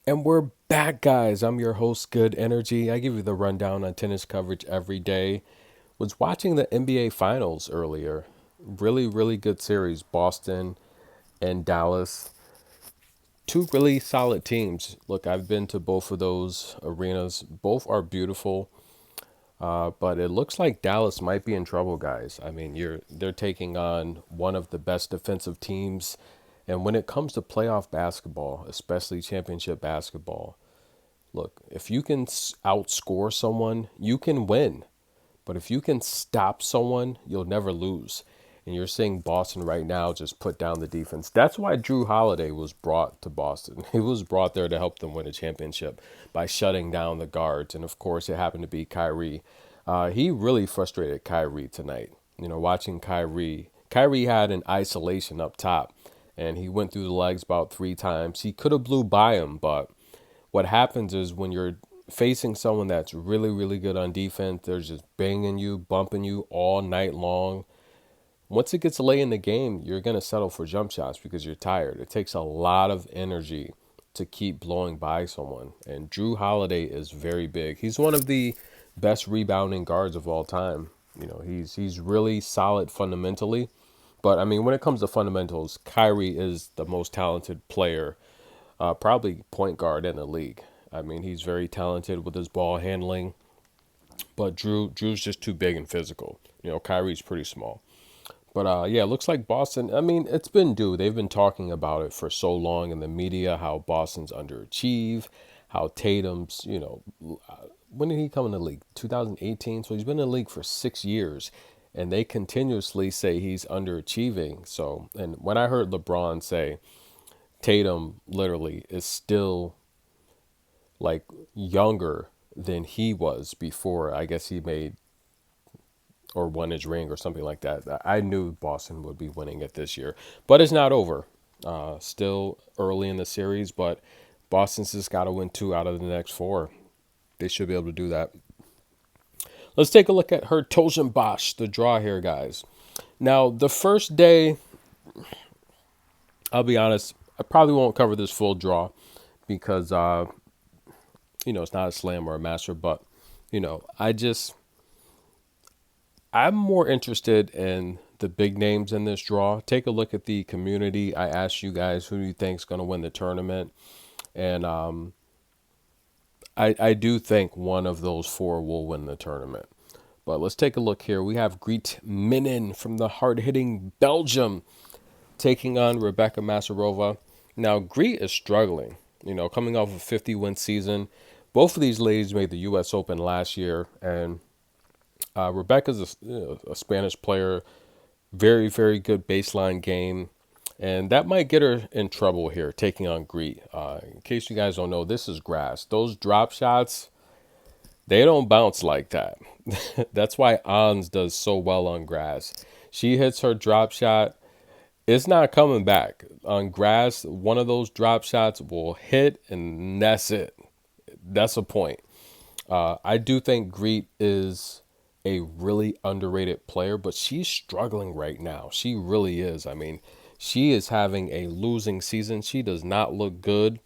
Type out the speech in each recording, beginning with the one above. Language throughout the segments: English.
And we're back, guys. I'm your host, Good Energy. I give you the rundown on tennis coverage every day. Was watching the NBA Finals earlier. Really, really good series. Boston and Dallas. Two really solid teams. Look, I've been to both of those arenas. Both are beautiful. But it looks like Dallas might be in trouble, guys. I mean, they're taking on one of the best defensive teams. And when it comes to playoff basketball, especially championship basketball, look, if you can outscore someone, you can win. But if you can stop someone, you'll never lose. And you're seeing Boston right now just put down the defense. That's why Drew Holiday was brought to Boston. He was brought there to help them win a championship by shutting down the guards. And of course, it happened to be Kyrie. He really frustrated Kyrie tonight. You know, watching Kyrie. Kyrie had an isolation up top, and he went through the legs about 3 times. He could have blew by him, but what happens is when you're facing someone that's really, really good on defense, they're just banging you, bumping you all night long. Once it gets late in the game, you're going to settle for jump shots because you're tired. It takes a lot of energy to keep blowing by someone. And Drew Holiday is very big. He's one of the best rebounding guards of all time. You know, he's really solid fundamentally. But I mean, when it comes to fundamentals, Kyrie is the most talented player, probably point guard in the league. I mean, he's very talented with his ball handling, but Drew's just too big and physical. You know, Kyrie's pretty small. But yeah, it looks like Boston. I mean, it's been due. They've been talking about it for so long in the media, how Boston's underachieve, how Tatum's, when did he come in the league? 2018. So he's been in the league for 6 years, and they continuously say he's underachieving. So, and when I heard LeBron say Tatum literally is still like younger than he was before, I guess he made or won his ring or something like that. I knew Boston would be winning it this year, but it's not over. Still early in the series, but Boston's just got to win 2 out of the next 4. They should be able to do that. Let's take a look at Hertogenbosch, the draw here, guys. Now, the first day, I'll be honest, I probably won't cover this full draw because, it's not a slam or a master, but, I'm more interested in the big names in this draw. Take a look at the community. I asked you guys who do you think is going to win the tournament, and I do think one of those 4 will win the tournament. But let's take a look here. We have Greet Minen from the hard-hitting Belgium taking on Rebecca Masarova. Now, Greet is struggling, coming off a 50-win season. Both of these ladies made the U.S. Open last year, and Rebecca's a Spanish player, very, very good baseline game, and that might get her in trouble here, taking on Greet. In case you guys don't know, this is grass. Those drop shots, they don't bounce like that. That's why Ons does so well on grass. She hits her drop shot, it's not coming back. On grass, one of those drop shots will hit, and that's it. That's a point. I do think Greet is a really underrated player, but she's struggling right now. She really is. I mean, she is having a losing season. She does not look good,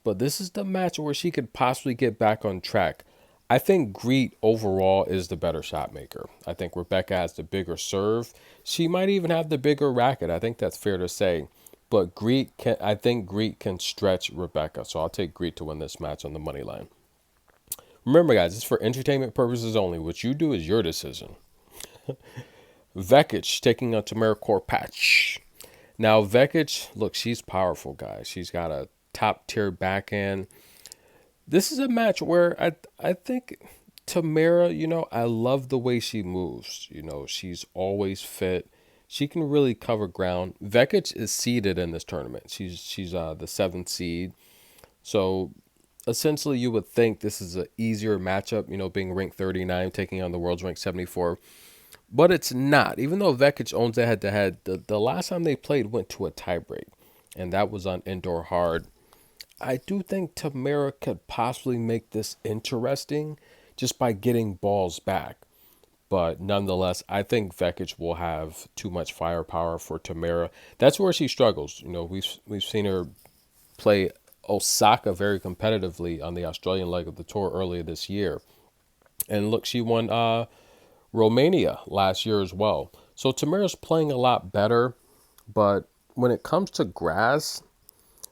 but this is the match where she could possibly get back on track. I think Greet overall is the better shot maker. I think Rebecca has the bigger serve. She might even have the bigger racket. I think that's fair to say. But I think Greet can stretch Rebecca. So I'll take Greet to win this match on the money line. Remember, guys, it's for entertainment purposes only. What you do is your decision. Vekic taking on Tamara Corpatch. Now, Vekic, look, she's powerful, guys. She's got a top-tier backhand. This is a match where I think Tamara, I love the way she moves. She's always fit. She can really cover ground. Vekic is seeded in this tournament. She's the 7th seed. So essentially, you would think this is an easier matchup, being ranked 39, taking on the world's ranked 74. But it's not. Even though Vekic owns a head-to-head, the last time they played went to a tiebreak, and that was on indoor hard. I do think Tamara could possibly make this interesting just by getting balls back. But nonetheless, I think Vekic will have too much firepower for Tamara. That's where she struggles. We've seen her play Osaka very competitively on the Australian leg of the tour earlier this year. And look, she won Romania last year as well. So Tamira's playing a lot better, but when it comes to grass,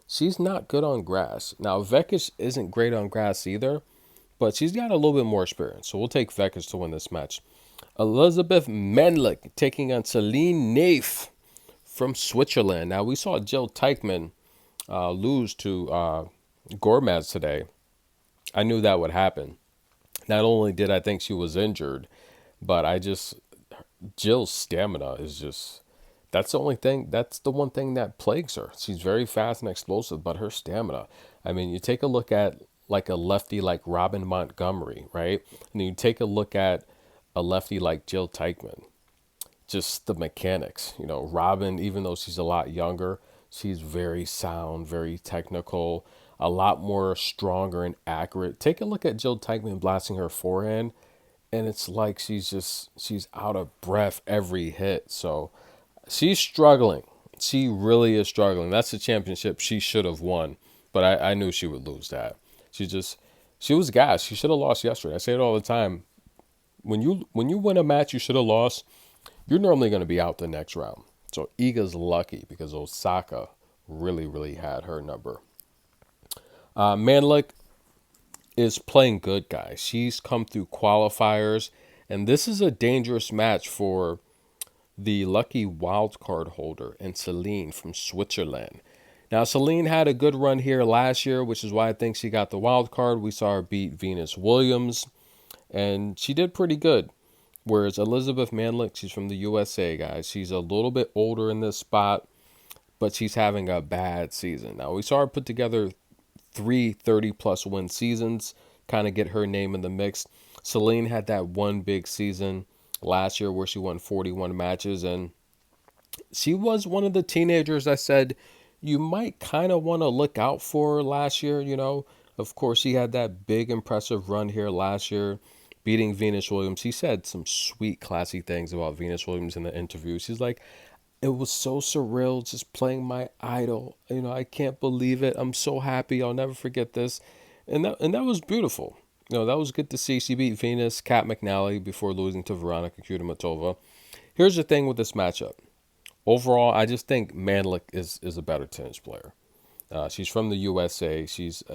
she's not good on grass. Now, Vekic isn't great on grass either, but she's got a little bit more experience. So we'll take Vekic to win this match. Elizabeth Manlick taking on Celine Naef from Switzerland. Now, we saw Jill Teichmann lose to Gormaz today. I knew that would happen. Not only did I think she was injured, but Jill's stamina is just, that's the one thing that plagues her. She's very fast and explosive, but her stamina. I mean, you take a look at like a lefty like Robin Montgomery, right? And you take a look at a lefty like Jill Teichmann, just the mechanics. Robin, even though she's a lot younger, she's very sound, very technical, a lot more stronger and accurate. Take a look at Jill Teichmann blasting her forehand, and it's like she's out of breath every hit. So she's struggling. She really is struggling. That's the championship she should have won, but I knew she would lose that. She was gassed. She should have lost yesterday. I say it all the time. When you win a match you should have lost, you're normally going to be out the next round. So Iga's lucky because Osaka really, really had her number. Manlick is playing good, guys. She's come through qualifiers, and this is a dangerous match for the lucky wild card holder and Celine from Switzerland. Now, Celine had a good run here last year, which is why I think she got the wild card. We saw her beat Venus Williams, and she did pretty good. Whereas Elizabeth Manlick, she's from the USA, guys. She's a little bit older in this spot, but she's having a bad season. Now, we saw her put together 30-plus win seasons, kind of get her name in the mix. Celine had that one big season last year where she won 41 matches, and she was one of the teenagers I said you might kind of want to look out for last year. Of course, she had that big impressive run here last year, beating Venus Williams. She said some sweet, classy things about Venus Williams in the interview. She's like, it was so surreal just playing my idol. I can't believe it. I'm so happy. I'll never forget this. And that was beautiful. That was good to see. She beat Venus, Kat McNally before losing to Veronika Kudermetova. Here's the thing with this matchup. Overall, I just think Manlick is a better tennis player. She's from the USA.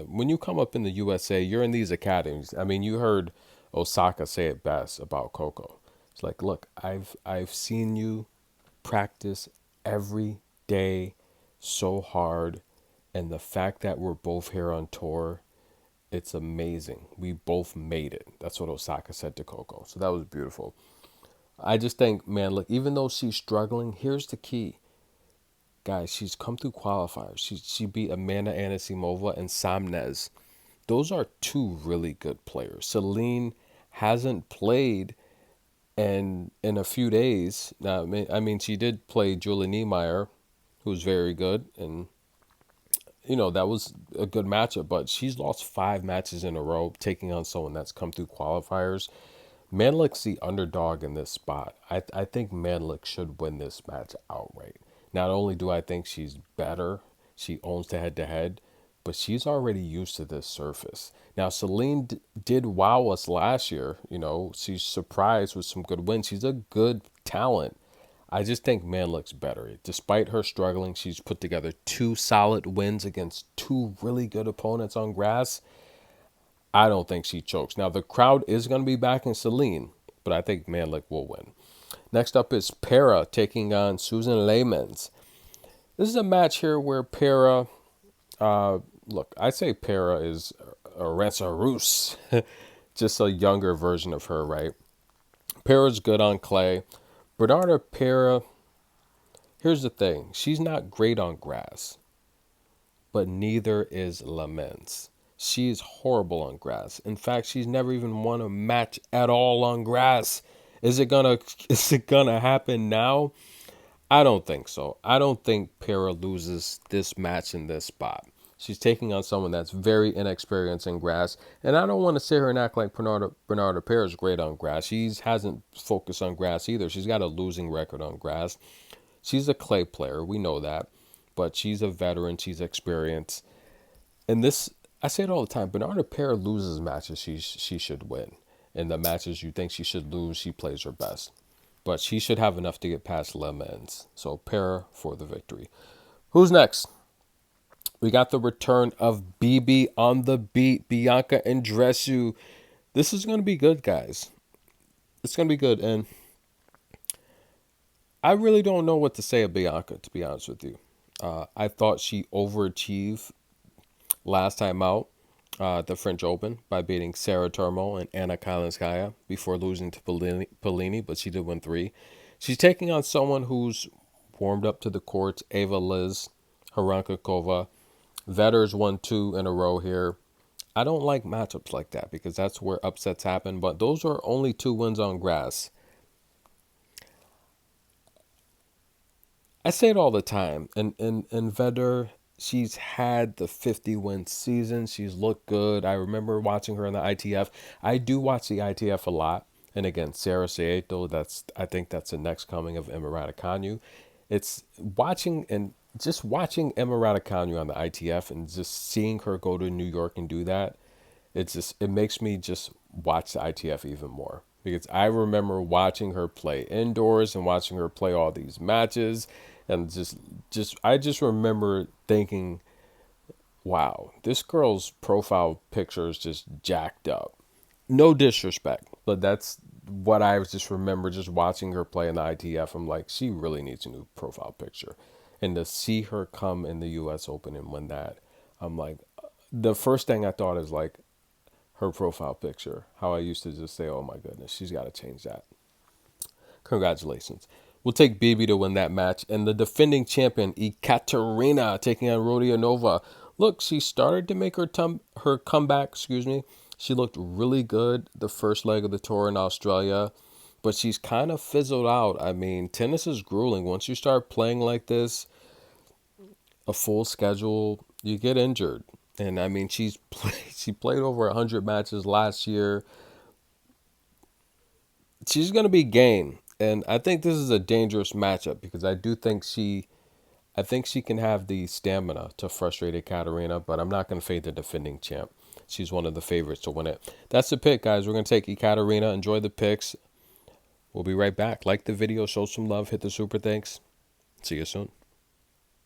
When you come up in the USA, you're in these academies. I mean, you heard Osaka say it best about Coco. It's like, look, I've seen you practice every day so hard, and the fact that we're both here on tour, it's amazing. We both made it. That's what Osaka said to Coco. So that was beautiful. I just think, man, look, even though she's struggling, here's the key. Guys, she's come through qualifiers. She beat Amanda Anisimova and Samnez. Those are two really good players. Celine hasn't played in a few days. Now, I mean, she did play Julie Niemeyer, who's very good, and that was a good matchup. But she's lost 5 matches in a row, taking on someone that's come through qualifiers. Manlick's the underdog in this spot. I think Manlick should win this match outright. Not only do I think she's better, she owns the head-to-head, but she's already used to this surface. Now, Celine did wow us last year. She's surprised with some good wins. She's a good talent. I just think Manlick's better. Despite her struggling, she's put together 2 solid wins against 2 really good opponents on grass. I don't think she chokes. Now, the crowd is going to be backing Celine, but I think Manlick will win. Next up is Pera taking on Susan Lammens. This is a match here where Pera, look, I say Pera is a Rus, just a younger version of her, right? Pera's good on clay. Bernarda Pera, here's the thing. She's not great on grass, but neither is Lammens. She's horrible on grass. In fact, she's never even won a match at all on grass. Is it gonna happen now? I don't think so. I don't think Pera loses this match in this spot. She's taking on someone that's very inexperienced in grass, and I don't want to sit here and act like Bernarda Pera is great on grass. She hasn't focused on grass either. She's got a losing record on grass. She's a clay player, we know that, but she's a veteran. She's experienced. And this, I say it all the time. Bernarda Pera loses matches she should win, and the matches you think she should lose, she plays her best. But she should have enough to get past Lammens. So Pera for the victory. Who's next? We got the return of BB on the beat, Bianca Andreescu. This is going to be good, guys. It's going to be good. And I really don't know what to say of Bianca, to be honest with you. I thought she overachieved last time out, the French Open, by beating Sarah Turmo and Anna Kalinskaya before losing to Polini, but she did win three. She's taking on someone who's warmed up to the courts, Ava Liz, Harankakova. Vetter's won two in a row here. I don't like matchups like that because that's where upsets happen, but those are only two wins on grass. I say it all the time. And Vetter, she's had the 50-win season. She's looked good. I remember watching her in the ITF. I do watch the ITF a lot. And again, Sarah Saeto, I think that's the next coming of Emma Raducanu. It's watching and just watching Emma Raducanu on the ITF and just seeing her go to New York and do that. It makes me just watch the ITF even more because I remember watching her play indoors and watching her play all these matches, and just I just remember thinking, wow, this girl's profile picture is just jacked up. No disrespect, but that's what I just remember just watching her play in the ITF. I'm like, she really needs a new profile picture. And to see her come in the US Open and win that, I'm like, the first thing I thought is like her profile picture. How I used to just say, oh my goodness, she's got to change that. Congratulations. We'll take BB to win that match. And the defending champion, Ekaterina, taking on Rodionova. Look, she started to make her comeback, excuse me. She looked really good the first leg of the tour in Australia, but she's kind of fizzled out. I mean, tennis is grueling. Once you start playing like this, a full schedule, you get injured. And I mean, she played over 100 matches last year. She's going to be game. And I think this is a dangerous matchup because I think she can have the stamina to frustrate Ekaterina, but I'm not going to fade the defending champ. She's one of the favorites to win it. That's the pick, guys. We're going to take Ekaterina. Enjoy the picks. We'll be right back. Like the video, show some love, hit the super thanks. See you soon.